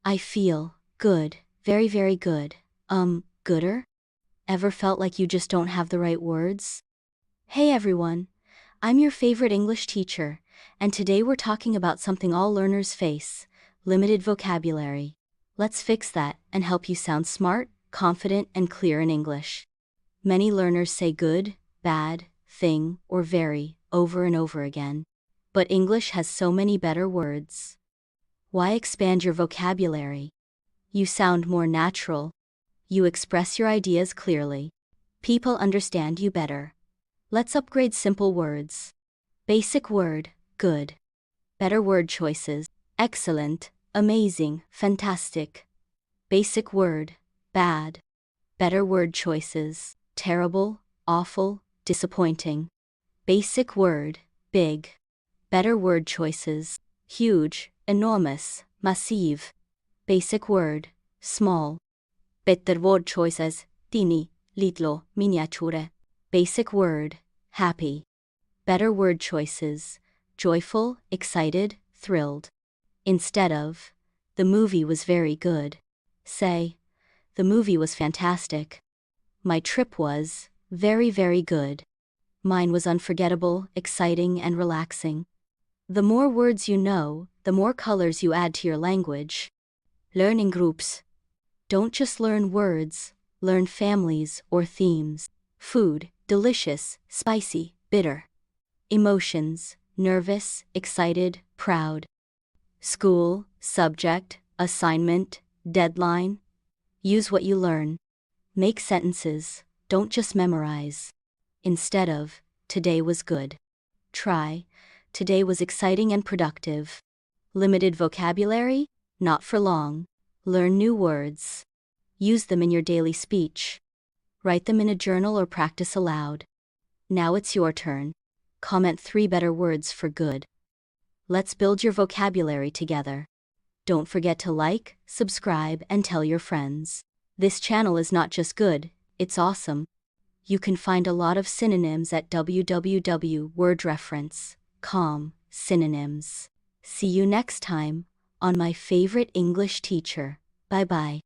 I feel good, very, very good. Gooder? Ever felt like you just don't have the right words? Hey everyone, I'm your favorite English teacher, and today we're talking about something all learners face: limited vocabulary. Let's fix that and help you sound smart, confident, and clear in English. Many learners say good, bad, thing, or very over and over again. But English has so many better words. Why expand your vocabulary? You sound more natural. You express your ideas clearly. People understand you better. Let's upgrade simple words. Basic word, good. Better word choices: excellent, amazing, fantastic. Basic word, bad. Better word choices: terrible, awful, disappointing. Basic word, big. Better word choices: huge, enormous, massive. Basic word, small. Better word choices: tini, litlo, miniature. Basic word, happy. Better word choices: joyful, excited, thrilled. Instead of, the movie was very good, say, the movie was fantastic. My trip was very, very good. Mine was unforgettable, exciting, and relaxing. The more words you know, the more colors you add to your language. Learn in groups. Don't just learn words, learn families or themes. Food: delicious, spicy, bitter. Emotions: nervous, excited, proud. School: subject, assignment, deadline. Use what you learn. Make sentences, don't just memorize. Instead of, today was good, try, today was exciting and productive. Limited vocabulary? Not for long. Learn new words. Use them in your daily speech. Write them in a journal or practice aloud. Now it's your turn. Comment 3 better words for good. Let's build your vocabulary together. Don't forget to like, subscribe, and tell your friends. This channel is not just good, it's awesome. You can find a lot of synonyms at www.wordreference.com. Synonyms. See you next time on My Favorite English Teacher. Bye bye.